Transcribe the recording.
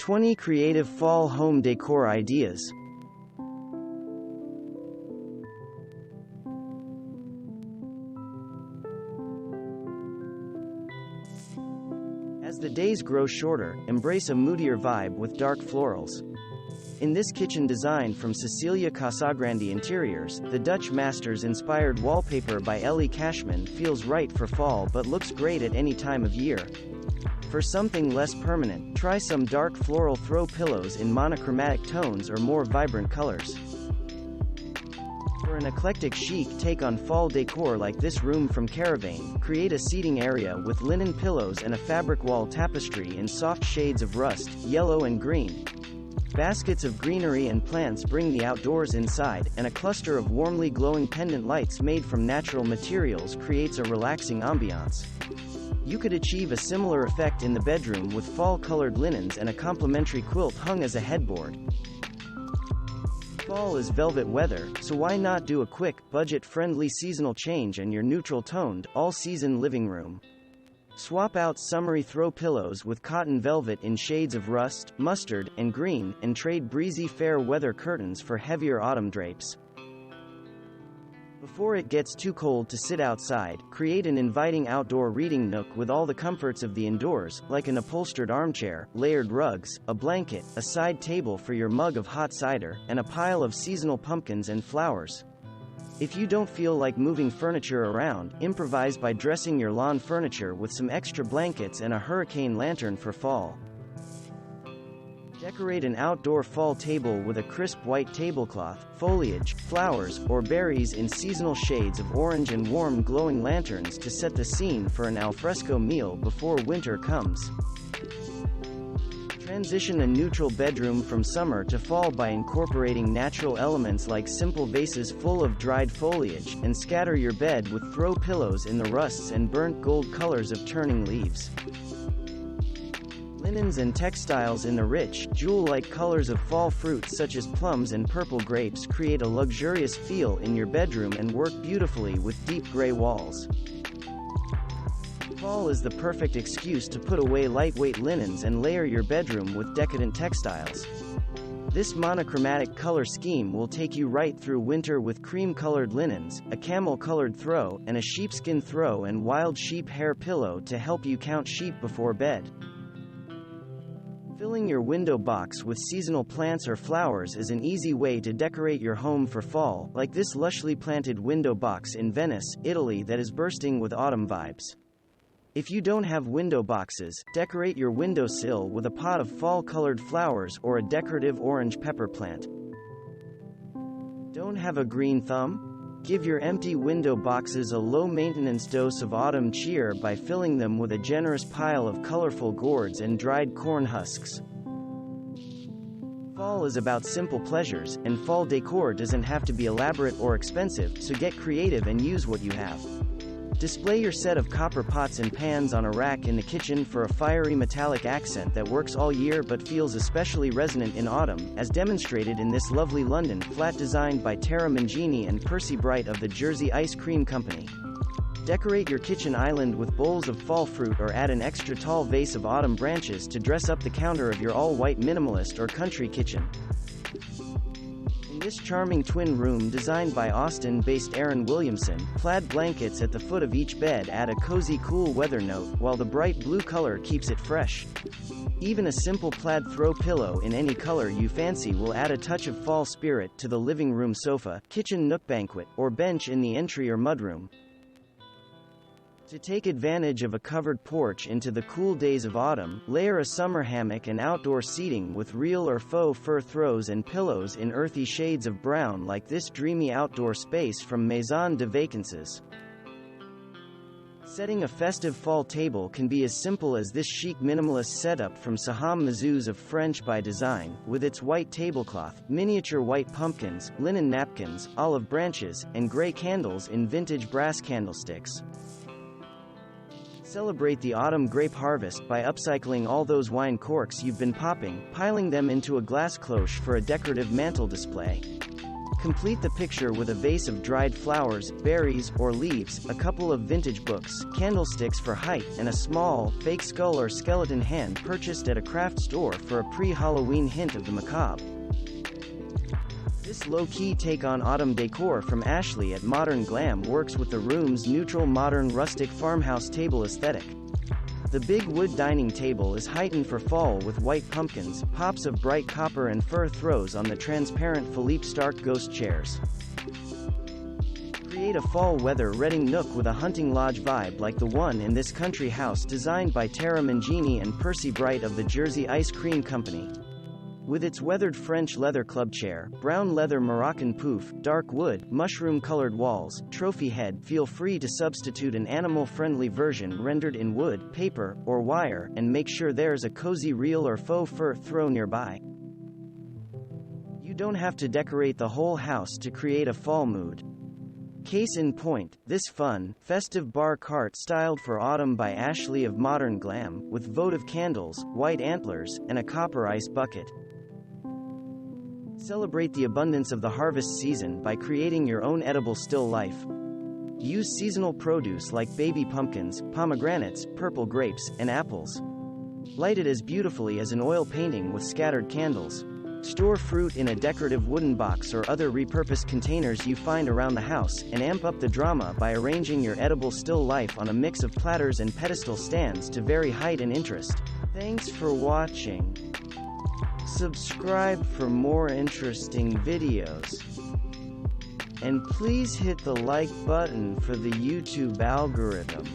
20 creative fall home decor ideas. As the days grow shorter, embrace a moodier vibe with dark florals. In this kitchen design from Cecilia Casagrande Interiors, the Dutch Masters-inspired wallpaper by Ellie Cashman feels right for fall but looks great at any time of year. For something less permanent, try some dark floral throw pillows in monochromatic tones or more vibrant colors. For an eclectic chic take on fall decor like this room from Caravan, create a seating area with linen pillows and a fabric wall tapestry in soft shades of rust, yellow and green. Baskets of greenery and plants bring the outdoors inside, and a cluster of warmly glowing pendant lights made from natural materials creates a relaxing ambiance. You could achieve a similar effect in the bedroom with fall-colored linens and a complementary quilt hung as a headboard. Fall is velvet weather, so why not do a quick, budget-friendly seasonal change in your neutral-toned, all-season living room? Swap out summery throw pillows with cotton velvet in shades of rust, mustard, and green, and trade breezy fair weather curtains for heavier autumn drapes. Before it gets too cold to sit outside, create an inviting outdoor reading nook with all the comforts of the indoors, like an upholstered armchair, layered rugs, a blanket, a side table for your mug of hot cider, and a pile of seasonal pumpkins and flowers. If you don't feel like moving furniture around, improvise by dressing your lawn furniture with some extra blankets and a hurricane lantern for fall. Decorate an outdoor fall table with a crisp white tablecloth, foliage, flowers, or berries in seasonal shades of orange and warm glowing lanterns to set the scene for an alfresco meal before winter comes. Transition a neutral bedroom from summer to fall by incorporating natural elements like simple vases full of dried foliage, and scatter your bed with throw pillows in the rusts and burnt gold colors of turning leaves. Linens and textiles in the rich, jewel-like colors of fall fruits such as plums and purple grapes create a luxurious feel in your bedroom and work beautifully with deep gray walls. Fall is the perfect excuse to put away lightweight linens and layer your bedroom with decadent textiles. This monochromatic color scheme will take you right through winter with cream-colored linens, a camel-colored throw, and a sheepskin throw and wild sheep hair pillow to help you count sheep before bed. Filling your window box with seasonal plants or flowers is an easy way to decorate your home for fall, like this lushly planted window box in Venice, Italy that is bursting with autumn vibes. If you don't have window boxes, decorate your windowsill with a pot of fall-colored flowers or a decorative orange pepper plant. Don't have a green thumb? Give your empty window boxes a low-maintenance dose of autumn cheer by filling them with a generous pile of colorful gourds and dried corn husks. Fall is about simple pleasures, and fall decor doesn't have to be elaborate or expensive, so get creative and use what you have. Display your set of copper pots and pans on a rack in the kitchen for a fiery metallic accent that works all year but feels especially resonant in autumn, as demonstrated in this lovely London flat designed by Tara Mangini and Percy Bright of the Jersey Ice Cream Company. Decorate your kitchen island with bowls of fall fruit or add an extra tall vase of autumn branches to dress up the counter of your all-white minimalist or country kitchen. This charming twin room designed by Austin-based Aaron Williamson, plaid blankets at the foot of each bed add a cozy cool weather note, while the bright blue color keeps it fresh. Even a simple plaid throw pillow in any color you fancy will add a touch of fall spirit to the living room sofa, kitchen nook banquet, or bench in the entry or mudroom. To take advantage of a covered porch into the cool days of autumn, layer a summer hammock and outdoor seating with real or faux fur throws and pillows in earthy shades of brown like this dreamy outdoor space from Maison de Vacances. Setting a festive fall table can be as simple as this chic minimalist setup from Saham Mazuz of French by Design, with its white tablecloth, miniature white pumpkins, linen napkins, olive branches, and gray candles in vintage brass candlesticks. Celebrate the autumn grape harvest by upcycling all those wine corks you've been popping, piling them into a glass cloche for a decorative mantel display. Complete the picture with a vase of dried flowers, berries, or leaves, a couple of vintage books, candlesticks for height, and a small, fake skull or skeleton hand purchased at a craft store for a pre-Halloween hint of the macabre. This low-key take on autumn decor from Ashley at Modern Glam works with the room's neutral modern rustic farmhouse table aesthetic. The big wood dining table is heightened for fall with white pumpkins, pops of bright copper and fur throws on the transparent Philippe Stark ghost chairs. Create a fall weather Reading nook with a hunting lodge vibe like the one in this country house designed by Tara Mangini and Percy Bright of the Jersey Ice Cream Company. With its weathered French leather club chair, brown leather Moroccan poof, dark wood, mushroom-colored walls, trophy head, feel free to substitute an animal-friendly version rendered in wood, paper, or wire, and make sure there's a cozy real or faux fur throw nearby. You don't have to decorate the whole house to create a fall mood. Case in point, this fun, festive bar cart styled for autumn by Ashley of Modern Glam, with votive candles, white antlers, and a copper ice bucket. Celebrate the abundance of the harvest season by creating your own edible still life. Use seasonal produce like baby pumpkins, pomegranates, purple grapes, and apples. Light it as beautifully as an oil painting with scattered candles. Store fruit in a decorative wooden box or other repurposed containers you find around the house, and amp up the drama by arranging your edible still life on a mix of platters and pedestal stands to vary height and interest. Thanks for watching. Subscribe for more interesting videos. And please hit the like button for the YouTube algorithm.